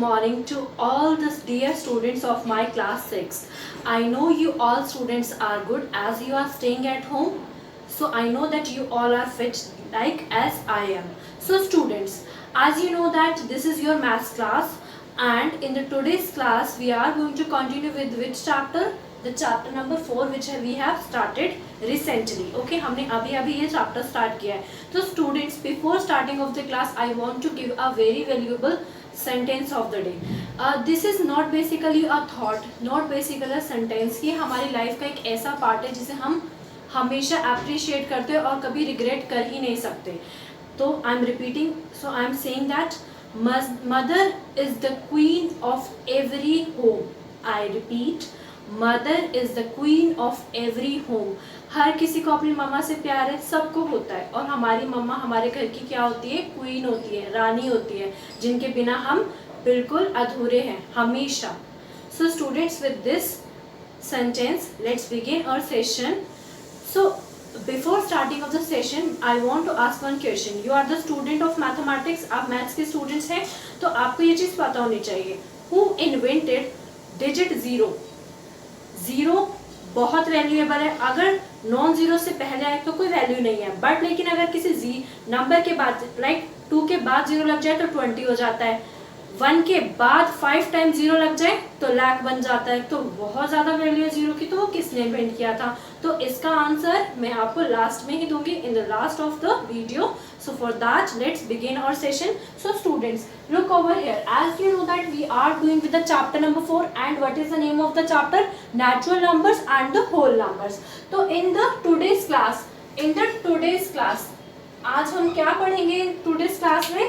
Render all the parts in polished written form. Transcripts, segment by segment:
morning to all the dear students of my class 6. I know you all students are good as you are staying at home. So I know that you all are fit like as I am. So students, as you know that this is your maths class, and in the today's class we are going to continue with which chapter? The chapter number 4 which we have started recently. Okay, हमने अभी ये chapter start किया है. तो students, before starting of the class I want to give a very valuable sentence of the day. This is not basically a thought, not basically a sentence. ये हमारी life का एक ऐसा part है जिसे हम हमेशा appreciate करते हैं और कभी regret कर ही नहीं सकते. तो I'm repeating, so I'm saying that mother is the queen of every home. I repeat, mother is the queen of every home. हर किसी को अपनी मम्मा से प्यार है, सबको होता है, और हमारी मम्मा हमारे घर की क्या होती है? क्वीन होती है, रानी होती है, जिनके बिना हम बिल्कुल अधूरे हैं हमेशा. So students, with this sentence let's begin our session. So before starting off the session I want to ask one question. You are the student of mathematics, आप मैथ्स के स्टूडेंट्स हैं, तो आपको ये चीज़ पता होनी चाहिए. Who invented digit zero? Zero बहुत वैल्यूएबल है. अगर नॉन ज़ीरो से पहले आए तो कोई वैल्यू नहीं है, बट लेकिन अगर किसी नंबर के बाद लाइक 2 के बाद ज़ीरो लग जाए तो 20 हो जाता है. 1 के बाद 5 टाइम्स ज़ीरो लग जाए तो लाख बन जाता है. तो बहुत ज़्यादा वैल्यू है ज़ीरो की. तो वो किसने इन्वेंट किया था? तो इसका आंसर मैं आपको लास्ट में ही दूंगी, in the last of the video. So for that, let's begin our session. So students, look over here. As you know that we are doing with the chapter number 4, and what is the name of the chapter? Natural numbers and the whole numbers. So in the today's class, आज हम क्या पढ़ेंगे today's class में?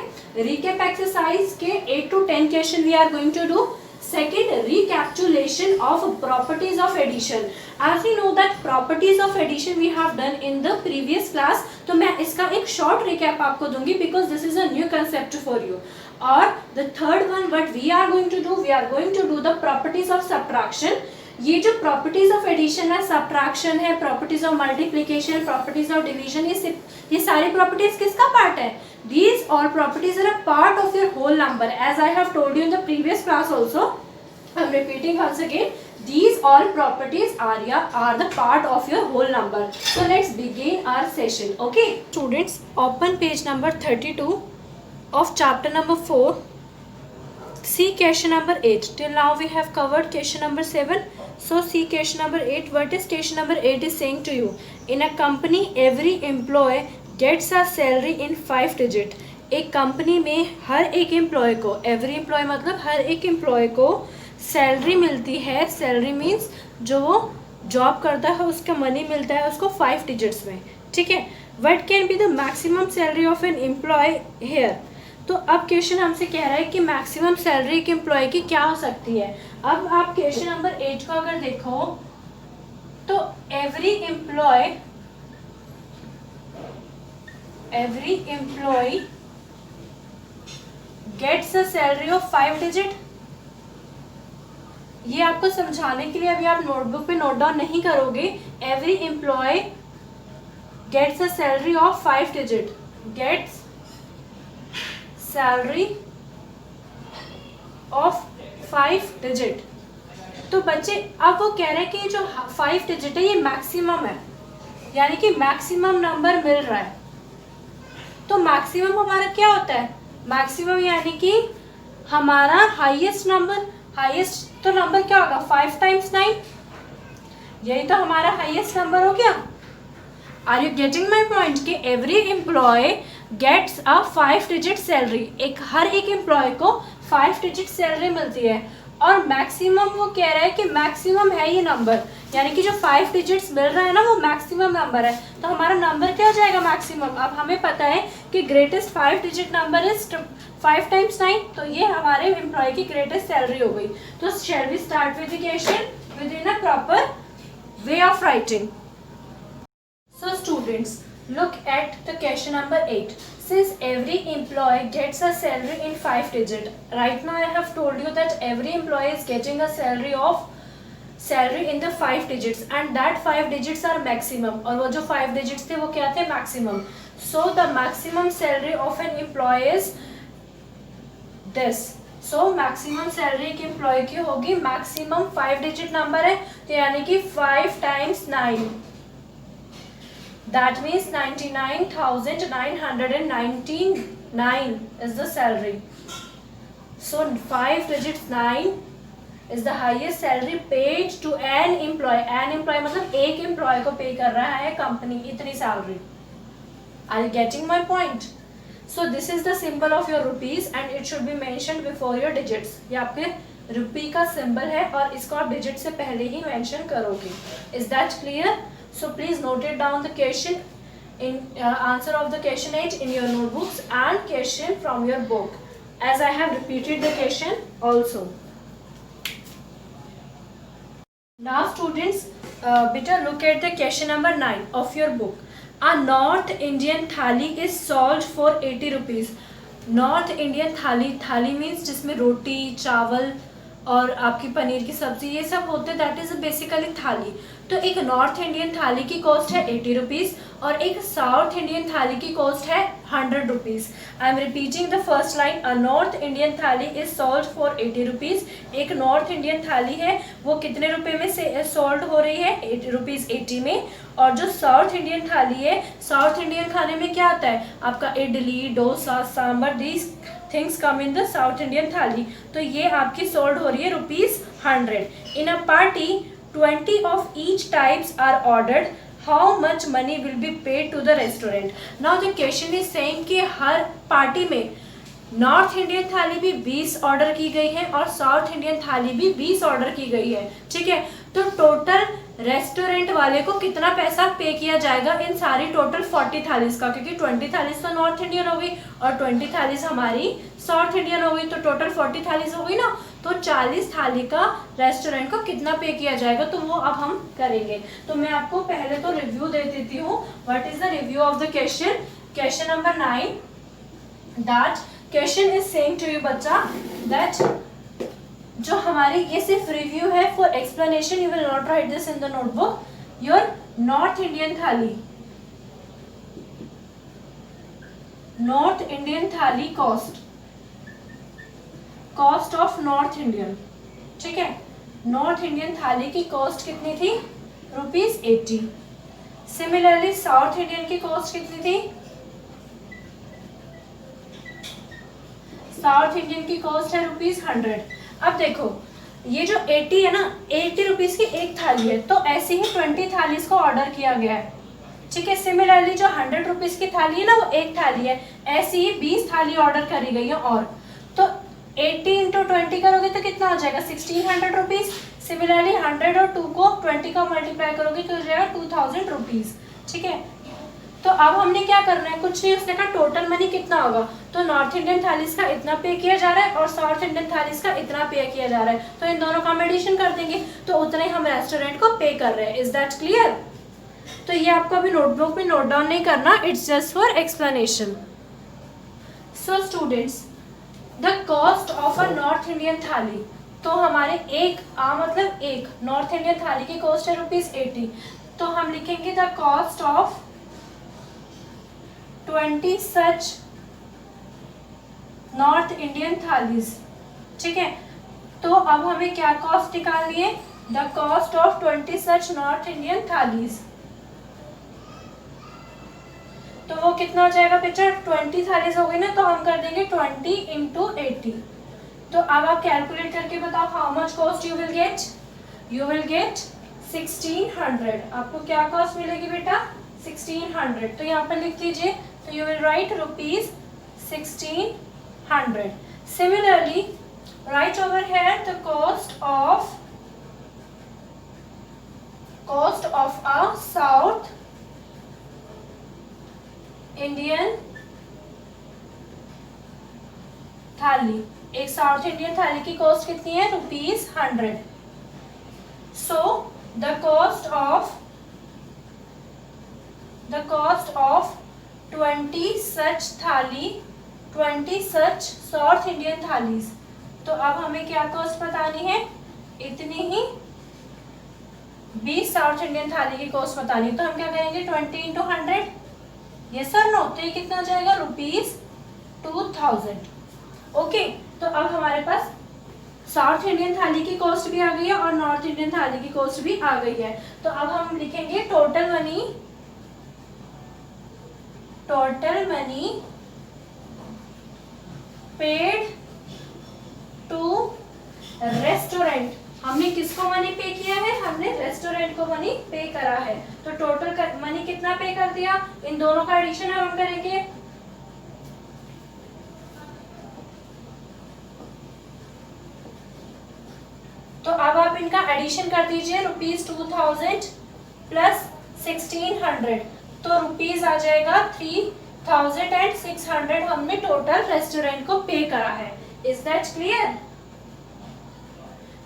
Recap exercise के 8 to 10 question we are going to do. Second, recapitulation of properties of addition. As we know that properties of addition we have done in the previous class. तो मैं इसका एक short recap आपको दूंगी because this is a new concept for you. और the third one what we are going to do, we are going to do the properties of subtraction. ये जो properties of addition है, subtraction है, properties of multiplication, properties of division, ये सारी properties किसका part है? These all properties are a part of your whole number. As I have told you in the previous class also, I am repeating once again. These all properties are the part of your whole number. So let's begin our session. Okay, students, open page number 32 of chapter number 4. See question number 8. Till now we have covered question number 7. So see question number 8. What is question number 8 is saying to you? In a company, every employee gets a salary in 5 digit. एक company में हर एक employee को, every employ मतलब हर एक employee को salary मिलती है. Salary means जो वो जॉब करता है उसका मनी मिलता है उसको 5 डिजिट्स में. ठीक है. What can be the maximum salary of an employee here? तो अब क्वेश्चन हमसे कह रहा है कि मैक्सिमम सैलरी एक एम्प्लॉय की क्या हो सकती है. अब आप क्वेश्चन नंबर 8 को अगर देखो तो every employee gets a salary of 5 digit. ये आपको समझाने के लिए अभी आप नोटबुक पे नोट डाउन नहीं करोगे. Every employee gets a salary of 5 digit. Gets salary of 5 digit. तो बच्चे अब वो कह रहे हैं कि जो 5 डिजिट है ये मैक्सिमम है, यानी कि मैक्सिमम नंबर मिल रहा है. तो मैक्सिमम हमारा क्या होता है? मैक्सिमम यानी कि हमारा हाईएस्ट नंबर. हाईएस्ट तो नंबर क्या होगा? 5 टाइम्स 9. यही तो हमारा हाईएस्ट नंबर हो गया. Are you getting my point? कि every employee gets a 5 digit salary. हर एक एम्प्लॉय को 5 डिजिट सैलरी मिलती है. और मैक्सिमम वो कह रहा है कि मैक्सिमम है ये नंबर, यानी कि जो 5 डिजिट्स मिल रहा है ना वो मैक्सिमम नंबर है. तो हमारा नंबर क्या हो जाएगा? मैक्सिमम. अब हमें पता है कि greatest 5 digit number is 5 times 9. तो ये हमारे एम्प्लॉय की ग्रेटेस्ट सैलरी हो गई. तो shall we start with the question with in a proper way of writing. So students, look at the question number 8. Since every employee gets a salary in 5 digit, right now I have told you that every employee is getting a salary in the 5 digits, and that 5 digits are maximum. और वो जो 5 digits थे वो क्या थे? maximum. So the maximum salary of an employee is this. So maximum salary एक employ की होगी, मैक्सिमम 5 डिजिट नंबर है, तो यानी कि 5 times 9, that means 99,999 is the salary. So 5 digits 9 is the highest salary paid to an employee. An employee मतलब एक employee को पे कर रहा है कंपनी इतनी salary. Are you getting my point? So this is the symbol of your rupees and it should be mentioned before your digits. ये आपके रुपी का सिंबल है और इसको आप डिजिट से पहले ही मेंशन करोगे. Is that clear? So please note it down the question in answer of the question 8 in your notebooks and question from your book, as I have repeated the question also. Now students, better look at the question number 9 of your book. A North Indian thali is sold for 80 rupees. North Indian थाली, थाली means जिसमें रोटी, चावल और आपकी पनीर की सब्जी ये सब होते हैं, दैट इज बेसिकली थाली. तो एक नॉर्थ इंडियन थाली की कॉस्ट है 80 रुपीज़ और एक साउथ इंडियन थाली की कॉस्ट है 100 rupees. I am repeating the first line. A north Indian थाली इज सोल्ड फॉर 80 रुपीज़. एक नॉर्थ इंडियन थाली है वो कितने रुपए में से सोल्ड हो रही है? 80 रुपीज़ 80 में. और जो साउथ इंडियन थाली है, साउथ इंडियन खाने में क्या आता है आपका? Idli, dosa, sambar, these things come in the South Indian thali. तो ये आपकी सोल्ड हो रही है ₹100. In a party 20 of each types are ordered. How much money will be paid to the restaurant? Now the question is saying कि हर पार्टी में north Indian थाली भी 20 ऑर्डर की गई है और साउथ इंडियन थाली भी 20 ऑर्डर की गई है. ठीक है, तो टोटल रेस्टोरेंट वाले को कितना पैसा पे किया जाएगा इन सारी टोटल 40 थालीज का? क्योंकि 20 थालीज तो नॉर्थ इंडियन हो गई और 20 थालीज हमारी साउथ इंडियन हो गई, तो टोटल 40 थालीज हो गई ना. तो 40 थाली का रेस्टोरेंट को कितना पे किया जाएगा, तो वो अब हम करेंगे. तो मैं आपको पहले तो रिव्यू दे देती हूँ. What is the review of the question? Question number 9, that question is saying to you बच्चा दैट जो हमारी ये सिर्फ रिव्यू है, for explanation you will not write this in the notebook. Your north Indian thali, north Indian thali cost of north Indian. ठीक है, north Indian थाली की कॉस्ट कितनी थी? ₹80. सिमिलरली साउथ इंडियन की कॉस्ट कितनी थी? साउथ इंडियन की कॉस्ट है ₹100. अब देखो ये जो 80 है ना, 80 रुपीज की एक थाली है, तो ऐसे ही 20 थालीज को ऑर्डर किया गया है. ठीक है, सिमिलरली जो 100 रुपीज की थाली है ना, वो एक थाली है, ऐसी ही 20 थाली ऑर्डर करी गई है. और तो 80 इंटू 20 करोगे तो कितना हो जाएगा? 1600 रुपीज. सिमिलरली 100 और 2 को 20 का मल्टीप्लाई करोगे तो हो जाएगा 2000 रुपीज. ठीक है, तो अब हमने क्या करना है? कुछ नहीं, उसने कहा टोटल मनी कितना होगा, तो नॉर्थ इंडियन थालीज का इतना पे किया जा रहा है और साउथ इंडियन थालीज का इतना पे किया जा रहा है, तो इन दोनों का हम एडिशन कर देंगे, तो उतना ही हम रेस्टोरेंट को पे कर रहे हैं. Is that clear? तो ये आपको अभी नोटबुक में नोट डाउन नहीं करना, it's just for explanation. So students, the cost of a north Indian thali, तो हमारे एक मतलब एक नॉर्थ इंडियन थाली की कॉस्ट है ₹80. तो हम लिखेंगे the cost of 20 such north Indian thalis. ठीक है, तो अब हमें क्या कॉस्ट निकालनी है? The cost of 20 such north Indian thalis. तो वो कितना हो जाएगा बेटा? 20 थालीज हो गई ना, तो हम कर देंगे 20 इंटू 80. तो अब आप कैलकुलेट करके बताओ how much cost you will get. You will get 1600. आपको क्या कॉस्ट मिलेगी बेटा? 1600. तो यहाँ पर लिख दीजिए. तो you will write ₹1600. Similarly, write over here the cost of a South Indian थाली. एक साउथ इंडियन थाली की कॉस्ट कितनी है? ₹100. So the cost of 20 such थाली, 20 such साउथ इंडियन थालीज. तो अब हमें क्या कॉस्ट बतानी है? इतनी ही 20 साउथ इंडियन थाली की कॉस्ट बतानी है. तो हम क्या करेंगे? 20 इंटू 100. Yes sir no. तो ये कितना हो जाएगा? ₹2000. ओके, तो अब हमारे पास साउथ इंडियन थाली की कॉस्ट भी आ गई है और नॉर्थ इंडियन थाली की कॉस्ट भी आ गई है। तो अब हम लिखेंगे total money paid to restaurant. हमने किसको मनी पे किया है? हमने रेस्टोरेंट को मनी पे करा है। तो टोटल मनी कितना पे कर दिया? इन दोनों का एडिशन हम करेंगे। तो अब आप इनका एडिशन कर दीजिए, ₹2000 प्लस 1600, तो रुपीज आ जाएगा 3600 हमने टोटल रेस्टोरेंट को पे करा है। Is that clear?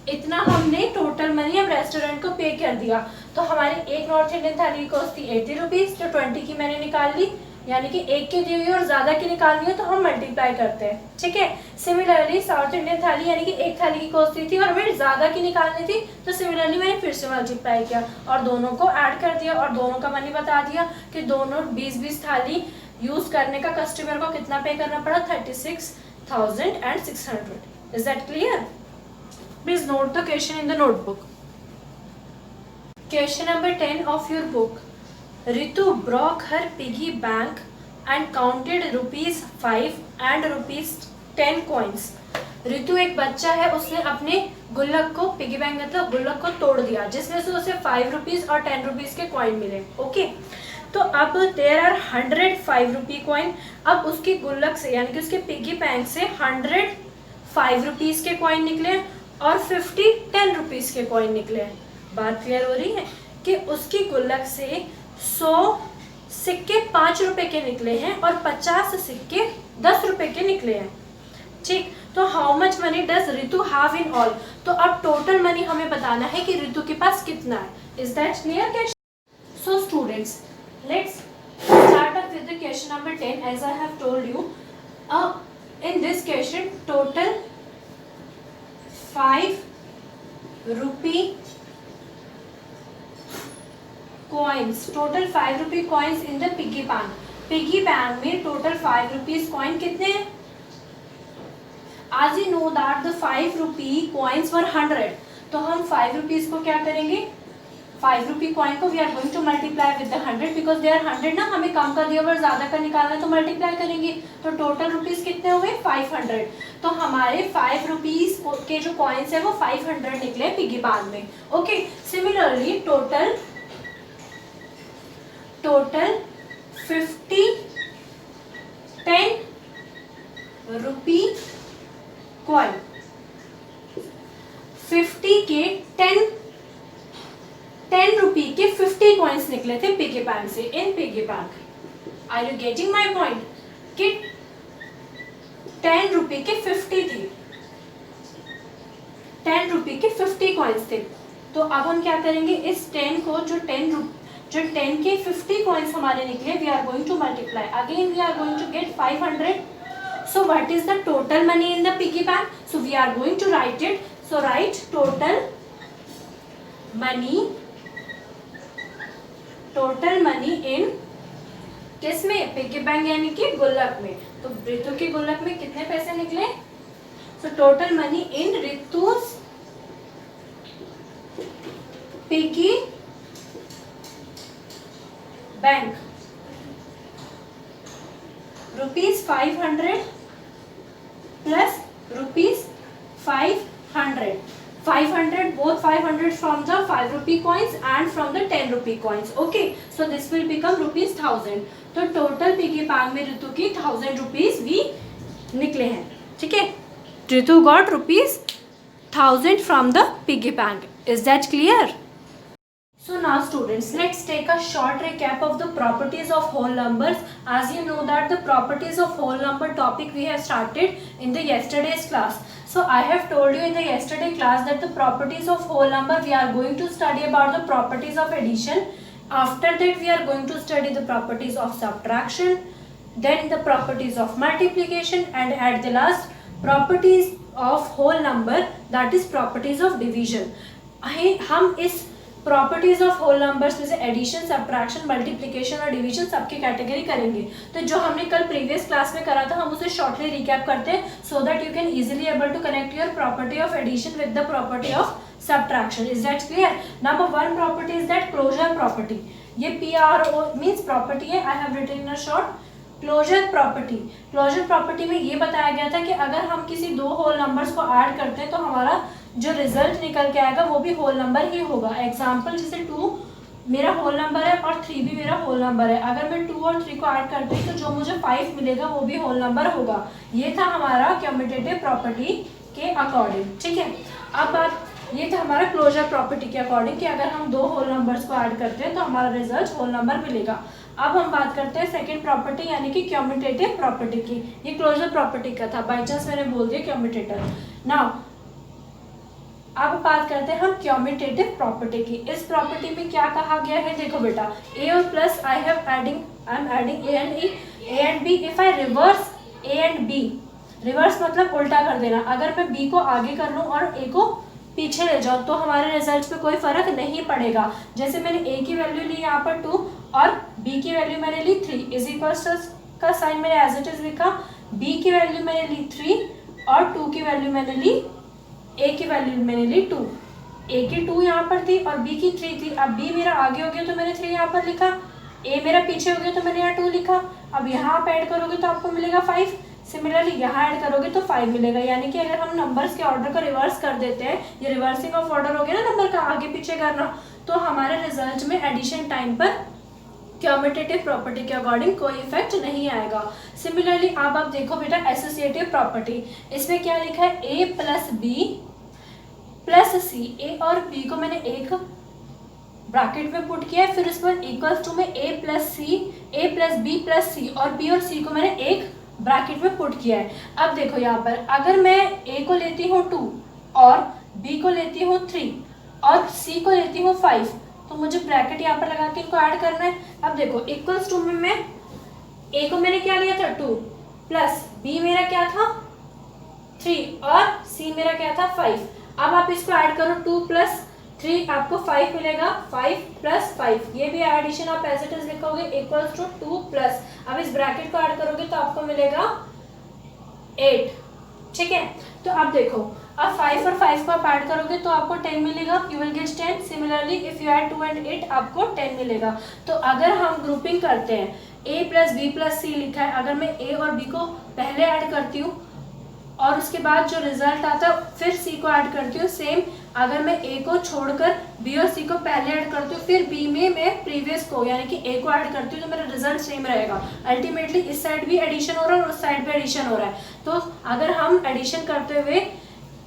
इतना हमने टोटल मनी अब रेस्टोरेंट को पे कर दिया। तो हमारी एक नॉर्थ इंडियन थाली की कॉस्ट थी 80 रुपीज, तो 20 की मैंने निकाल ली, यानी कि एक की दी हुई और ज्यादा की निकालनी हो तो हम मल्टीप्लाई करते हैं, ठीक है। सिमिलरली साउथ इंडियन थाली यानी कि एक थाली की कॉस्ट थी और हमें ज्यादा की निकालनी थी, तो सिमिलरली मैंने फिर से मल्टीप्लाई किया और दोनों को ऐड कर दिया और दोनों का मनी बता दिया कि दोनों 20-20 थाली यूज करने का कस्टमर को कितना पे करना पड़ा, 36,600। Is that clear? Please note the question in the notebook. Question number 10 of your book. Ritu broke her piggy bank and counted ₹5 and ₹10 coins. Ritu एक बच्चा है, उसने अपने गुल्लक को, पिगी बैंक मतलब गुल्लक को तोड़ दिया, जिसमें से उसे 5 रुपीज और 10 रुपीज के कॉइन मिले। ओके, तो अब देयर आर 100 5 रुपी कॉइन। अब उसकी गुल्लक से यानी कि उसके पिगी बैंक से 100 5 रुपीज के कॉइन निकले और 50 10 रुपीज के कॉइन निकले। बात क्लियर हो रही है कि उसकी गुल्लक से 100 सिक्के 5 रुपए के निकले हैं और 50 सिक्के 10 रुपए के निकले हैं, ठीक। तो how much money does Ritu have in all? तो अब टोटल मनी हमें बताना है कि रितु के पास कितना है। Is that clear? So students, let's start up with the question number 10 as I have told you. In this question total 5 rupee coins, total 5 rupee coins in the piggy bank. Piggy bank में total 5 rupees coin कितने हैं? As you know that the 5 rupee coins were 100, तो हम 5 rupees को क्या करेंगे? 5 rupee coin को we are going to multiply with the 100 because they are 100 ना, हमें कम का दिया और ज्यादा का निकालना है तो मल्टीप्लाई करेंगे। तो टोटल रुपीज कितने हुए? 500। तो हमारे 5 रुपीज के जो कॉइन्स है वो 500 निकले पिगी बैंक में। Okay, similarly total 50 10 rupee coin, 50 के 10 रुपी के 50 कॉइन्स निकले थे पिगी बैंक से in piggy bank. Are you getting my point? कि 10 रुपी के 50 थे, 10 रुपी के 50 कॉइन्स थे। तो अब हम क्या करेंगे? इस 10 को जो 10 के 50 कॉइन्स हमारे निकले, we are going to multiply again, we are going to get 500। So what is the total money in the piggy bank? So we are going to write it. So write total money in किस में? Piggy bank यानी कि गुल्लक में। तो रितु की गुल्लक में कितने पैसे निकले? So total money in Ritu's piggy bank ₹500 plus ₹500. 500, both 500 from the 5 rupee coins and from the 10 rupee coins. Okay, so this will become ₹1000. तो टोटल पिगी बैंक में रितु की 1000 रुपीज भी निकले हैं, ठीक है। Ritu got ₹1000 from the piggy bank. Is that clear? So now students, let's take a short recap of the properties of whole numbers. As you know that the properties of whole number topic we have started in the yesterday's class. So I have told you in the yesterday class that the properties of whole number we are going to study about the properties of addition. After that we are going to study the properties of subtraction, then the properties of multiplication, and at the last properties of whole number, that is properties of division. हम इस properties of whole numbers में से addition, subtraction, multiplication और division सबकी category करेंगे। तो जो हमने कल प्रीवियस क्लास में करा था हम उसे शॉर्टली रिकैप करते हैं so that you can easily able to connect your property of addition with the property of subtraction. Is that clear? Number 1 property is that closure property. ये PRO मीन्स प्रॉपर्टी है, I have written in a short closure property. Closure property में ये बताया गया था कि अगर हम किसी दो होल नंबर्स को ऐड करते हैं तो हमारा जो रिजल्ट निकल के आएगा वो भी होल नंबर ही होगा। एग्जाम्पल जैसे 2 मेरा होल नंबर है और 3 भी मेरा होल नंबर है, अगर मैं 2 और 3 को ऐड करती हूँ तो जो मुझे 5 मिलेगा वो भी होल नंबर होगा। ये था हमारा कम्यूटेटिव प्रॉपर्टी के अकॉर्डिंग। ठीक है, अब बात ये था हमारा क्लोजर प्रॉपर्टी के अकॉर्डिंग कि अगर हम दो होल नंबर्स को ऐड करते हैं तो हमारा रिजल्ट होल नंबर मिलेगा। अब हम बात करते हैं सेकंड प्रॉपर्टी यानी कि कम्यूटेटिव प्रॉपर्टी की। ये क्लोजर प्रॉपर्टी का था, बाई चांस मैंने बोल दिया कम्यूटेटर। नाउ अब बात करते हैं हम कम्यूटेटिव प्रॉपर्टी की। इस प्रॉपर्टी में क्या कहा गया है, देखो बेटा, ए और plus I am adding A and B if I reverse A and B. Reverse मतलब उल्टा कर देना। अगर मैं बी को आगे कर लूँ और ए को पीछे ले जाओ तो हमारे रिजल्ट पे कोई फर्क नहीं पड़ेगा। जैसे मैंने ए की वैल्यू ली यहाँ पर 2 और बी की वैल्यू मैंने ली 3, इज इक्वल्स का साइन मैंने एज इट इज लिखा। बी की वैल्यू मैंने ली 3 और 2 की वैल्यू मैंने ली, ए की वैल्यू मैंने ली 2। ए की 2 यहाँ पर थी और बी की 3 थी। अब बी मेरा आगे हो गया तो मैंने 3 यहाँ पर लिखा, ए मेरा पीछे हो गया तो मैंने यहाँ 2 लिखा। अब यहाँ आप ऐड करोगे तो आपको मिलेगा 5। सिमिलरली यहाँ ऐड करोगे तो 5 मिलेगा। यानी कि अगर हम नंबर्स के ऑर्डर को रिवर्स कर देते हैं, ये रिवर्सिंग ऑफ ऑर्डर हो गया ना नंबर का आगे पीछे करना, तो हमारे रिजल्ट में एडिशन टाइम पर कम्यूटेटिव प्रॉपर्टी के अकॉर्डिंग कोई इफेक्ट नहीं आएगा। सिमिलरली अब आप देखो बेटा एसोसिएटिव प्रॉपर्टी, इसमें क्या लिखा है, ए प्लस बी प्लस सी। ए और बी को मैंने एक ब्रैकेट में पुट किया है, फिर उस पर इक्वल्स टू में ए प्लस बी प्लस सी और बी और सी को मैंने एक ब्रैकेट में पुट किया है। अब देखो यहाँ पर अगर मैं ए को लेती हूँ 2 और बी को लेती हूँ 3 और सी को लेती हूँ 5 तो मुझे ब्रैकेट यहाँ पर लगा के इनको ऐड करना है। अब देखो इक्वल्स टू में मैं ए को मैंने क्या लिया था 2 प्लस बी मेरा क्या था 3 और सी मेरा क्या था 5। अब आप इसको ऐड करो 2 प्लस 3 आपको 5 मिलेगा, 5 प्लस 5 ये भी एडिशन आप एज इट इज लिखोगे इक्वल्स टू 2 प्लस, अब इस ब्रैकेट को ऐड करोगे तो आपको मिलेगा 8। ठीक है, तो अब देखो अब 5 और 5 को आप ऐड करोगे तो आपको 10 मिलेगा, you will get 10। Similarly if you add 2 and 8 आपको 10 मिलेगा। तो अगर हम ग्रुपिंग करते हैं a प्लस बी प्लस सी लिखा है, अगर मैं a और b को पहले ऐड करती हूँ और उसके बाद जो रिजल्ट आता है फिर सी को ऐड करती हूँ, सेम अगर मैं ए को छोड़कर बी और सी को पहले ऐड करती हूँ फिर बी में मैं प्रीवियस को यानी कि ए को ऐड करती हूँ तो मेरा रिजल्ट सेम रहेगा। अल्टीमेटली इस साइड भी एडिशन हो रहा है और उस साइड भी एडिशन हो रहा है। तो अगर हम एडिशन करते हुए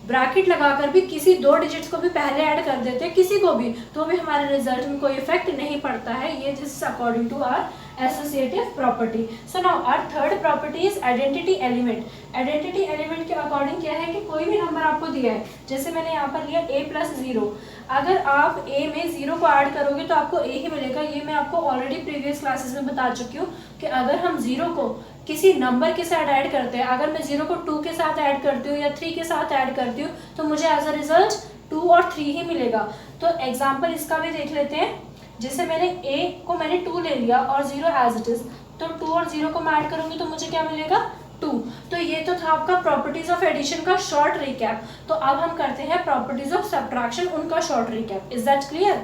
ब्रैकेट लगाकर भी किसी 2 डिजिट्स को भी पहले ऐड कर देते हैं किसी को भी तो भी हमारे रिजल्ट में कोई इफेक्ट नहीं पड़ता है। ये this according to our associative property. So now our third property is identity element. Identity element के अकॉर्डिंग क्या है कि कोई भी नंबर आपको दिया है, जैसे मैंने यहाँ पर लिया a प्लस 0, अगर आप a में 0 को ऐड करोगे तो आपको a ही मिलेगा। ये मैं आपको ऑलरेडी प्रीवियस क्लासेस में बता चुकी हूँ कि अगर हम 0 को किसी नंबर के साथ ऐड करते हैं, अगर मैं 0 को 2 के साथ ऐड करती हूँ या 3 के साथ ऐड करती हूँ तो मुझे एज अ रिजल्ट 2 और 3 ही मिलेगा। तो एग्जाम्पल इसका भी देख लेते हैं। जैसे मैंने a को मैंने 2 ले लिया और 0 एज इट इज, तो 2 और 0 को मैं ऐड करूंगी तो मुझे क्या मिलेगा 2। तो ये तो था आपका प्रॉपर्टीज ऑफ एडिशन का शॉर्ट रिकैप। तो अब हम करते हैं प्रॉपर्टीज ऑफ सब्ट्रैक्शन, उनका short recap. Is that clear?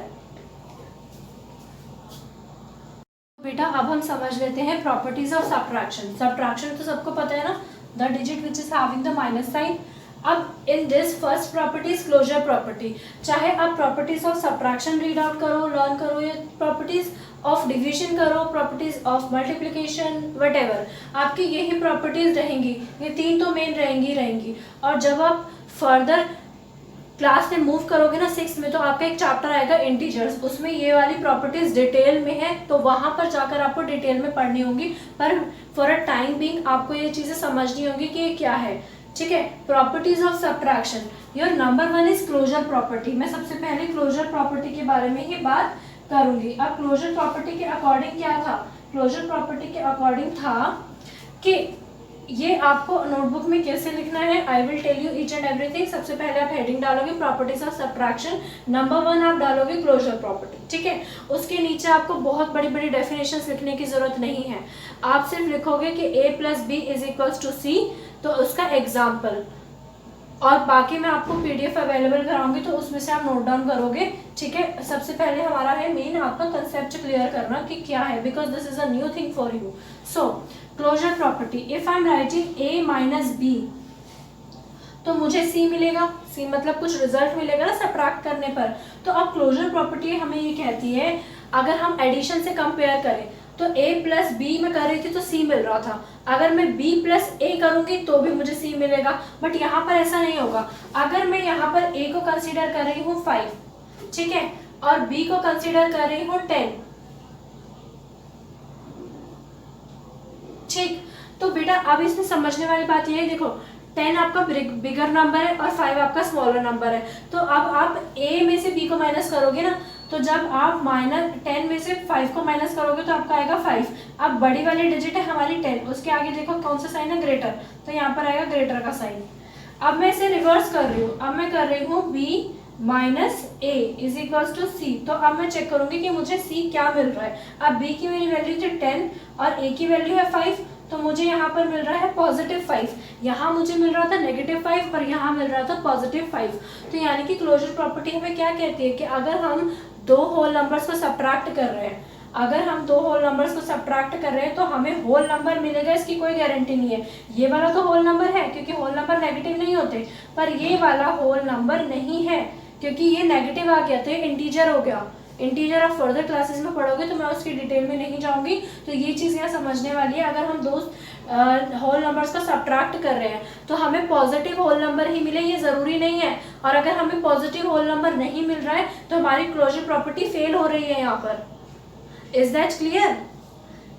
बेटा अब हम समझ लेते हैं प्रॉपर्टीज ऑफ सब्ट्रैक्शन। सब्ट्रैक्शन तो सबको पता है ना, the digit which is having the minus sign. अब in this first property is closure property. चाहे आप properties of subtraction read out करो, लर्न करो, या प्रॉपर्टीज ऑफ डिवीजन करो, प्रॉपर्टीज ऑफ मल्टीप्लिकेशन, वटेवर, आपकी यही प्रॉपर्टीज रहेंगी। ये 3 तो मेन रहेंगी। और जब आप फर्दर क्लास में मूव करोगे ना 6th में, तो आपका एक चैप्टर आएगा इंटीजर्स, उसमें ये वाली प्रॉपर्टीज डिटेल में है, तो वहां पर जाकर आपको डिटेल में पढ़नी होंगी। पर फॉर अ टाइम बीइंग आपको ये चीजें समझनी होगी कि ये क्या है। ठीक है, properties of subtraction. Your number 1 is closure property. मैं सबसे पहले क्लोजर प्रॉपर्टी के बारे में ही बात करूंगी। अब क्लोजर प्रॉपर्टी के अकॉर्डिंग क्या था? क्लोजर प्रॉपर्टी के अकॉर्डिंग था कि ये आपको नोटबुक में कैसे लिखना है, I will tell you each and everything. सबसे पहले आप हेडिंग डालोगे प्रॉपर्टीज ऑफ सब्ट्रैक्शन, नंबर 1 आप डालोगे क्लोजर प्रॉपर्टी, ठीक है। उसके नीचे आपको बहुत बड़ी बड़ी डेफिनेशंस लिखने की जरूरत नहीं है, आप सिर्फ लिखोगे कि a plus B is equals to C, तो उसका एग्जाम्पल, और बाकी मैं आपको पीडीएफ अवेलेबल कराऊंगी तो उसमें से आप नोट डाउन करोगे, ठीक है। सबसे पहले हमारा है मेन आपका कंसेप्ट क्लियर करना कि क्या है, because this is a new thing for you. So closure property, if I am writing a minus B, तो मुझे c मिलेगा, c मतलब कुछ रिजल्ट मिलेगा ना सब्ट्रैक्ट करने पर। तो अब क्लोजर प्रॉपर्टी हमें ये कहती है, अगर हम एडिशन से कंपेयर करें तो a प्लस बी में कर रही थी तो c मिल रहा था, अगर मैं b प्लस a करूंगी तो भी मुझे c मिलेगा, बट यहाँ पर ऐसा नहीं होगा। अगर मैं यहाँ पर a को कंसीडर कर रही हूँ 5, ठीक है, और b को कंसीडर कर रही हूँ 10, ठीक। तो बेटा अब इसमें समझने वाली बात यह है, देखो 10 आपका बिगर नंबर है और 5 आपका स्मॉलर नंबर है, तो अब आप a में से b को माइनस करोगे ना, तो जब आप माइनस 10 में से 5 को माइनस करोगे तो आपका आएगा 5। अब बड़ी वाली डिजिट है हमारी 10, उसके आगे देखो कौन सा साइन है, ग्रेटर, तो यहाँ पर आएगा ग्रेटर का साइन। अब मैं इसे रिवर्स कर रही हूँ, अब मैं कर रही हूँ b minus A is equals to C, तो अब मैं चेक करूंगी कि मुझे c क्या मिल रहा है। अब b की मेरी वैल्यू थी 10 और a की वैल्यू है 5, तो मुझे यहाँ पर मिल रहा है पॉजिटिव 5, यहाँ मुझे मिल रहा था नेगेटिव 5 और यहाँ मिल रहा था पॉजिटिव 5। तो यानी कि क्लोजर प्रॉपर्टी हमें क्या कहती है कि अगर हम दो होल नंबर्स को सब्ट्रैक्ट कर रहे हैं, अगर हम दो होल नंबर्स को सब्ट्रैक्ट कर रहे हैं तो हमें होल नंबर मिलेगा, इसकी कोई गारंटी नहीं है। ये वाला तो होल नंबर है क्योंकि होल नंबर नेगेटिव नहीं होते, पर ये वाला होल नंबर नहीं है क्योंकि ये नेगेटिव आ गया, तो ये इंटीजर हो गया। इंटीजर आप फर्दर क्लासेस में पढ़ोगे तो मैं उसकी डिटेल में नहीं जाऊंगी, तो ये चीज़ यहाँ समझने वाली है। अगर हम दो होल नंबर्स का सब्ट्रैक्ट कर रहे हैं तो हमें पॉजिटिव होल नंबर ही मिले, ये ज़रूरी नहीं है, और अगर हमें पॉजिटिव होल नंबर नहीं मिल रहा है तो हमारी क्लोजर प्रॉपर्टी फेल हो रही है यहाँ पर। Is that clear?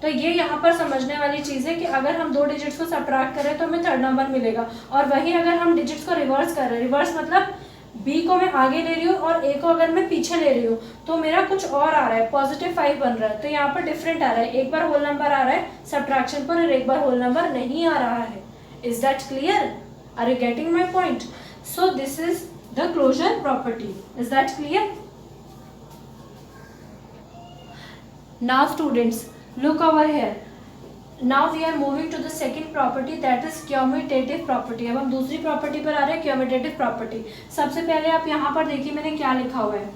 तो ये यहाँ पर समझने वाली चीज़ है कि अगर हम दो डिजिट्स को सब्ट्रैक्ट करें तो हमें थर्ड नंबर मिलेगा, और वही अगर हम डिजिट्स को रिवर्स कर रहे हैं, रिवर्स मतलब b को मैं आगे ले रही हूँ और a को अगर मैं पीछे ले रही हूँ तो मेरा कुछ और आ रहा है, पॉजिटिव 5 बन रहा है, तो यहाँ पर डिफरेंट आ रहा है, एक बार होल नंबर आ रहा है सब्ट्रैक्शन पर और एक बार होल नंबर नहीं आ रहा है। Is that clear? Are you getting my point? So this is the closure property. Is that clear? Now students, look over here. Now we are moving to the second property, that is commutative property. अब हम दूसरी property पर आ रहे हैं, commutative property। सबसे पहले आप यहाँ पर देखिए मैंने क्या लिखा हुआ है,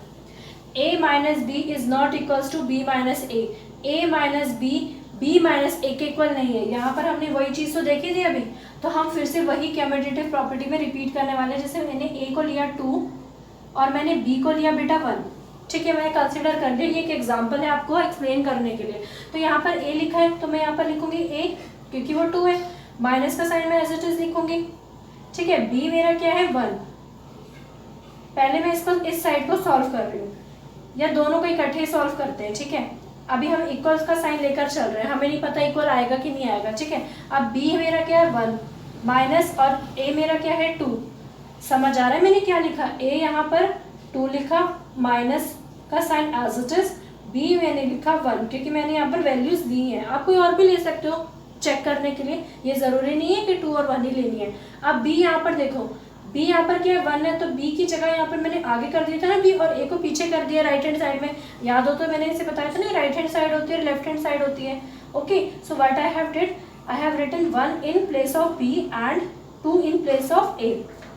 a minus B is not equals to b minus A. a minus B b minus A के इक्वल नहीं है। यहाँ पर हमने वही चीज़ तो देखी थी अभी, तो हम फिर से वही commutative प्रॉपर्टी में रिपीट करने वाले हैं। जैसे मैंने a को लिया 2 और मैंने b को लिया बेटा 1, ठीक है, मैंने कंसिडर कर लिया, ये एक एग्जांपल है आपको एक्सप्लेन करने के लिए। तो यहाँ पर a लिखा है तो मैं यहाँ पर लिखूंगी a क्योंकि वो 2 है, माइनस का साइन मैं एज इट इज लिखूंगी, ठीक है। b मेरा क्या है 1। पहले मैं इसको इस साइड को सॉल्व कर रही हूँ, या दोनों को इकट्ठे सॉल्व करते हैं, ठीक है। अभी हम इक्वल्स का साइन लेकर चल रहे हैं, हमें नहीं पता इक्वल आएगा कि नहीं आएगा, ठीक है। अब b मेरा क्या है 1 माइनस और a मेरा क्या है 2। समझ आ रहा है मैंने क्या लिखा, a यहाँ पर 2 लिखा, माइनस का sign as it is, b मैंने लिखा 1 क्योंकि मैंने यहाँ पर वैल्यूज दी हैं। आप कोई और भी ले सकते हो चेक करने के लिए, ये ज़रूरी नहीं है कि 2 और 1 ही लेनी है। अब b यहाँ पर देखो, b यहाँ पर क्या है 1 है, तो b की जगह यहाँ पर मैंने आगे कर दिया था ना b, और a को पीछे कर दिया राइट हैंड साइड में। याद हो तो मैंने इसे बताया था ना, राइट हैंड साइड होती है लेफ्ट हैंड साइड होती है। Okay, so what I have did, I have written 1 in place of b and 2 in place of a,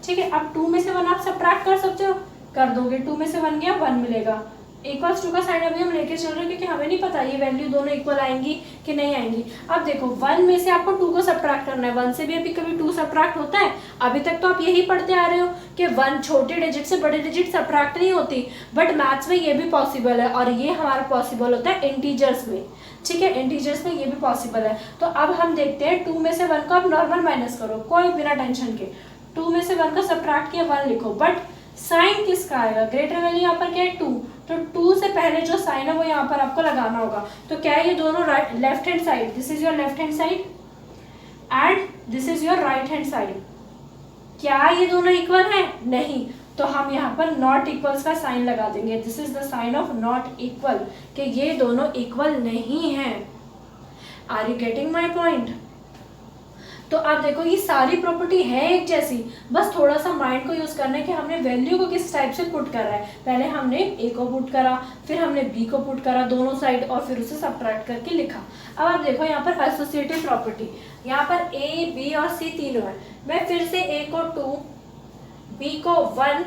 ठीक है। अब 2 में से 1 आप सब्ट्रैक्ट कर सकते हो, कर दोगे, 2 में से 1 गया 1 मिलेगा। इक्वल्स 2 का साइन अभी हम लेके चल रहे हैं क्योंकि हमें नहीं पता ये वैल्यू दोनों इक्वल आएंगी कि नहीं आएंगी। अब देखो 1 में से आपको 2 को सब्ट्रैक्ट करना है, 1 से भी अभी कभी 2 सब्ट्रैक्ट होता है? अभी तक तो आप यही पढ़ते आ रहे हो कि 1 छोटे डिजिट से बड़े डिजिट सब्ट्रैक्ट नहीं होती, बट मैथ्स में ये भी पॉसिबल है, और ये हमारा पॉसिबल होता है इंटीजर्स में, ठीक है। इंटीजर्स में ये भी पॉसिबल है। तो अब हम देखते हैं 2 में से 1 को आप नॉर्मल माइनस करो, कोई बिना टेंशन के। 2 में से 1 को सब्ट्रैक्ट किया 1 लिखो, बट साइन किसका आएगा, ग्रेटर वैल्यू यहाँ पर क्या है 2, तो 2 से पहले जो साइन है वो यहाँ पर आपको लगाना होगा। तो क्या है, ये दोनों left hand side, this is your left hand side and this is your right hand side, क्या ये दोनों इक्वल है? नहीं, तो हम यहाँ पर नॉट इक्वल्स का साइन लगा देंगे, this is the sign of not equal, कि ये दोनों इक्वल नहीं है। Are you getting my point? तो आप देखो ये सारी प्रॉपर्टी है एक जैसी, बस थोड़ा सा माइंड को यूज करना है कि हमने वैल्यू को किस टाइप से पुट करा है। पहले हमने ए को पुट करा, फिर हमने बी को पुट करा दोनों साइड, और फिर उसे सब्ट्रैक्ट करके लिखा। अब आप देखो यहाँ पर एसोसिएटिव प्रॉपर्टी, यहाँ पर ए बी और सी तीनों है। मैं फिर से ए को 2, बी को 1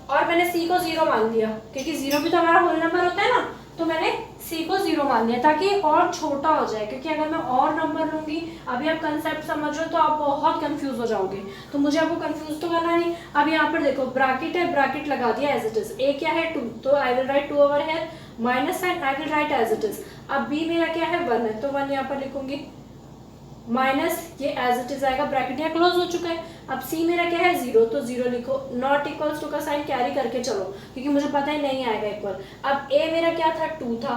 और मैंने सी को 0 मान लिया, क्योंकि 0 भी तो हमारा होल नंबर होता है ना, तो मैंने सी को 0 मान लिया ताकि और छोटा हो जाए, क्योंकि अगर मैं और नंबर लूंगी, अभी आप कंसेप्ट समझ रहे हो तो आप बहुत कंफ्यूज हो जाओगे, तो मुझे आपको कंफ्यूज तो करना नहीं। अब यहाँ पर देखो ब्रैकेट है, ब्रैकेट लगा दिया एज इट इज। ए क्या है 2, तो I will write 2 over here, minus sign I will write as it is. अब बी मेरा क्या है 1 है, तो 1 यहाँ पर लिखूंगी, माइनस ये एज इट इज आएगा, ब्रैकेट यहाँ क्लोज हो चुका है। अब सी मेरा क्या है 0, तो 0 लिखो, नॉट इक्वल्स टू का साइन कैरी करके चलो, क्योंकि मुझे पता ही नहीं आएगा इक्वल। अब ए मेरा क्या था 2 था,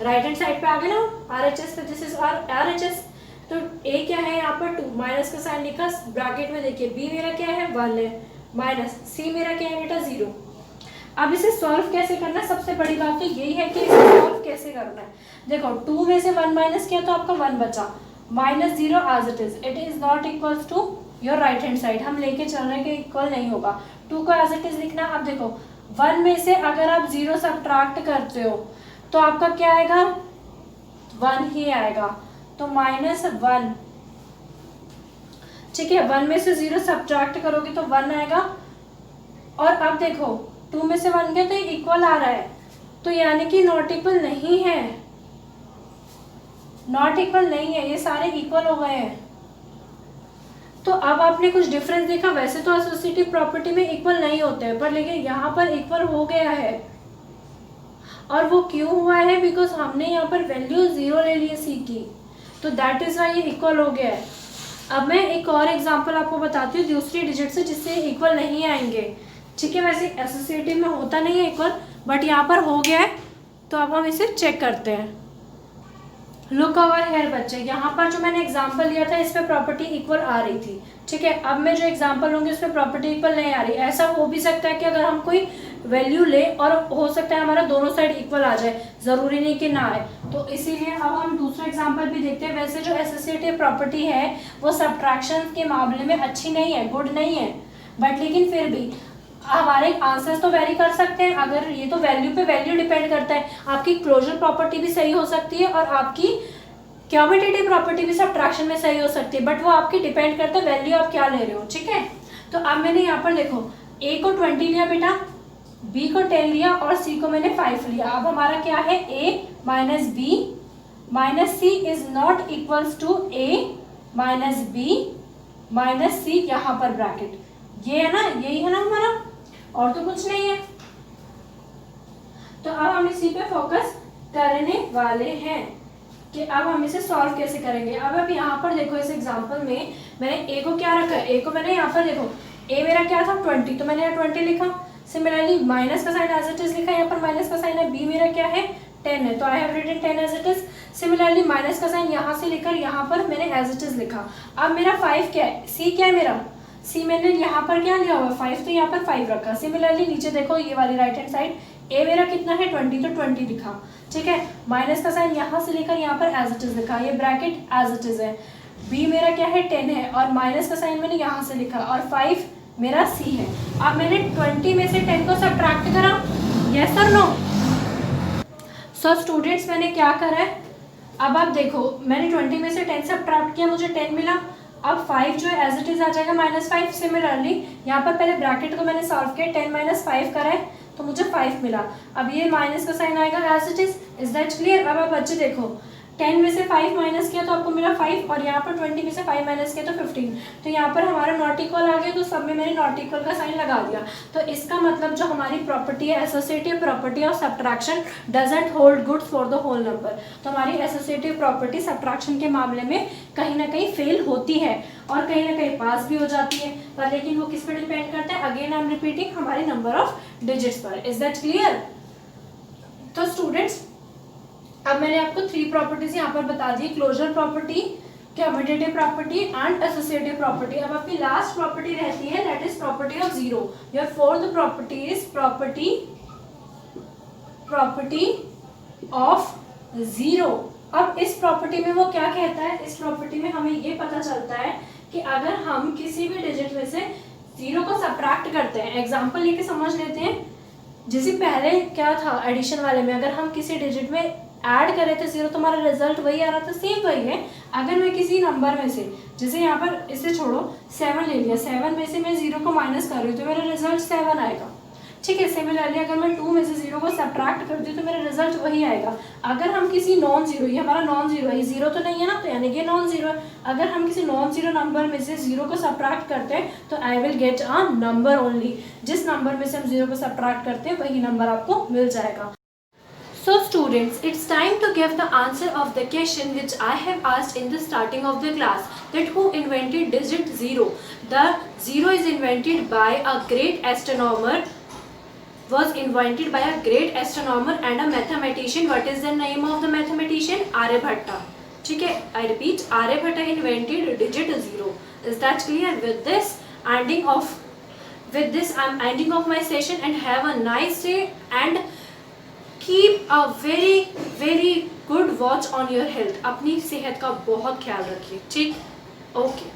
राइट हैंड साइड पे आ गया ना आर एच एस पे, this is R H S, तो ए क्या है यहाँ पर 2, माइनस का साइन लिखा, ब्रैकेट में देखिए बी मेरा क्या है 1 है, माइनस सी मेरा क्या है बेटा 0। अब इसे सॉल्व कैसे करना है, सबसे बड़ी बात तो यही है कि इसे सॉल्व कैसे करना है। देखो 2 में से 1 माइनस किया तो आपका 1 बचा, minus 0 as it is not equals to your right hand side, हम लेके चल रहे हैं कि इक्वल नहीं होगा, 2 को एज इट इज लिखना। अब देखो 1 में से अगर आप 0 सब्ट्रैक्ट करते हो तो आपका क्या आएगा 1 ही आएगा, तो -1, ठीक है। 1 में से 0 सब्ट्रैक्ट करोगे तो 1 आएगा, और अब देखो 2 में से 1 गया तो ये इक्वल आ रहा है, तो यानी कि नॉट इक्वल नहीं है, नॉट इक्वल नहीं है, ये सारे इक्वल हो गए हैं। तो अब आपने कुछ डिफरेंस देखा, वैसे तो एसोसिएटिव प्रॉपर्टी में इक्वल नहीं होते हैं, पर लेकिन यहाँ पर इक्वल हो गया है, और वो क्यों हुआ है, बिकॉज हमने यहाँ पर वैल्यू 0 ले ली है सी की, तो दैट इज वाई ये इक्वल हो गया है। अब मैं एक और एग्जांपल आपको बताती हूँ दूसरी डिजिट से, जिससे इक्वल नहीं आएंगे, ठीक है। वैसे एसोसिएटिव में होता नहीं है इक्वल, बट यहाँ पर हो गया है, तो अब हम इसे चेक करते हैं। लुक ओवर हेयर बच्चे, यहाँ पर जो मैंने एग्जांपल लिया था इस पे प्रॉपर्टी इक्वल आ रही थी, ठीक है। अब मैं जो एग्जांपल लूंगी उसमें प्रॉपर्टी इक्वल नहीं आ रही। ऐसा हो भी सकता है कि अगर हम कोई वैल्यू ले और हो सकता है हमारा दोनों साइड इक्वल आ जाए, जरूरी नहीं कि ना आए, तो इसीलिए अब हम दूसरा एग्जांपल भी देखते हैं। वैसे जो एसोसिएटिव प्रॉपर्टी है वो सब्ट्रैक्शन के मामले में अच्छी नहीं है, गुड नहीं है, बट लेकिन फिर भी हमारे आंसर्स तो वेरी कर सकते हैं। अगर ये तो वैल्यू पे वैल्यू डिपेंड करता है, आपकी क्लोजर प्रॉपर्टी भी सही हो सकती है और आपकी क्यूमुलेटिव प्रॉपर्टी भी सब्ट्रैक्शन में सही हो सकती है, बट वो आपकी डिपेंड करता है वैल्यू आप क्या ले रहे हो, ठीक है। तो अब मैंने यहाँ पर देखो ए को 20 लिया बेटा, बी को 10 लिया और सी को मैंने 5 लिया। अब हमारा क्या है a minus B minus C is not equals to a minus B minus C, यहाँ पर ब्रैकेट ये है ना, यही है ना हमारा, और तो कुछ नहीं है। तो अब हम इसी पे फोकस करने वाले हैं कि अब हम इसे सॉल्व कैसे करेंगे। अब यहाँ पर देखो इस एग्जांपल में मैंने a को क्या रखा है, a को मैंने यहाँ पर देखो a मेरा क्या था 20, तो मैंने यहाँ 20 लिखा। सिमिलरली माइनस का साइन एज इट इज लिखा, यहाँ पर माइनस का साइन है, b मेरा क्या है 10 है, तो I have written 10 as it is. Similarly minus का साइन यहाँ से लेकर यहाँ पर मैंने एज इट इज लिखा। अब मेरा 5 क्या है, c क्या है मेरा, c मैंने यहाँ पर क्या लिया हुआ 5, तो यहाँ पर 5 रखा। सिमिलरली नीचे देखो ये वाली राइट हैंड साइड a मेरा कितना है 20, तो 20 लिखा, ठीक है। माइनस का साइन यहाँ से लेकर यहाँ पर एज इट इज लिखा, ये ब्रैकेट एज इट इज है। b मेरा क्या है 10 है और माइनस का साइन मैंने यहाँ से लिखा, और 5 मेरा c है। अब मैंने 20 में से 10 को सब्ट्रैक्ट करा, यस और नो। सो स्टूडेंट्स मैंने क्या करा है, अब आप देखो मैंने 20 में से 10 सब्ट्रैक्ट किया, मुझे 10 मिला। अब 5 जो है एज इट इज आ जाएगा -5। सिमिलरली यहाँ पर पहले ब्रैकेट को मैंने सॉल्व किया, 10 माइनस 5 करा है तो मुझे 5 मिला। अब ये माइनस का साइन आएगा as it is that clear. अब आप बच्चे देखो 10 में से 5 माइनस किया तो आपको मिला 5, और यहाँ पर 20 में से 5 माइनस किया तो 15, तो यहाँ पर हमारा नॉट इक्वल आ गया, तो सब में मैंने नॉट इक्वल का साइन लगा दिया। तो इसका मतलब जो हमारी प्रॉपर्टी है associative property of subtraction doesn't hold good for the whole number. तो हमारी एसोसिएटिव प्रॉपर्टी सब्ट्रैक्शन के मामले में कहीं ना कहीं फेल होती है और कहीं ना कहीं पास भी हो जाती है, पर लेकिन वो किस पर डिपेंड करता है, अगेन आई एम रिपीटिंग, हमारे नंबर ऑफ डिजिट्स पर। Is that clear. तो स्टूडेंट्स अब मैंने आपको 3 प्रॉपर्टीज यहाँ पर बता दी, closure property, commutative property and associative property. अब आपकी लास्ट प्रॉपर्टी रहती है that is property of zero. Your fourth property is property of zero. अब इस प्रॉपर्टी में वो क्या कहता है, इस प्रॉपर्टी में हमें ये पता चलता है कि अगर हम किसी भी डिजिट में से 0 को सब्ट्रैक्ट करते हैं, एग्जांपल लेके समझ लेते हैं। जैसे पहले क्या था एडिशन वाले में, अगर हम किसी डिजिट में ऐड कर रहे थे 0 तो हमारा रिजल्ट वही आ रहा था, सेम वही है। अगर मैं किसी नंबर में से, जैसे यहाँ पर इसे छोड़ो 7 ले लिया, 7 में से मैं 0 को माइनस कर रही हूँ तो मेरा रिजल्ट 7 आएगा, ठीक है। सिमिलरली अगर मैं 2 में से 0 को सब्ट्रैक्ट करती हूँ तो मेरा रिजल्ट वही आएगा। अगर हम किसी नॉन जीरो, ये हमारा नॉन जीरो है, 0 तो नहीं है ना, तो यानी कि नॉन जीरो है। अगर हम किसी नॉन जीरो नंबर में से 0 को सब्ट्रैक्ट करते हैं तो I will get a number only. जिस नंबर में से हम 0 को सब्ट्रैक्ट करते हैं वही नंबर आपको मिल जाएगा। So students, it's time to give the answer of the question which I have asked in the starting of the class, that who invented digit 0? The 0 is invented by a great astronomer, was invented by a great astronomer and a mathematician. What is the name of the mathematician? Aryabhatta. ठीक है, I repeat, Aryabhatta invented digit 0. Is that clear? With this I'm ending of my session, and have a nice day, and keep a very good watch on your health. अपनी सेहत का बहुत ख्याल रखिए, ठीक? Okay.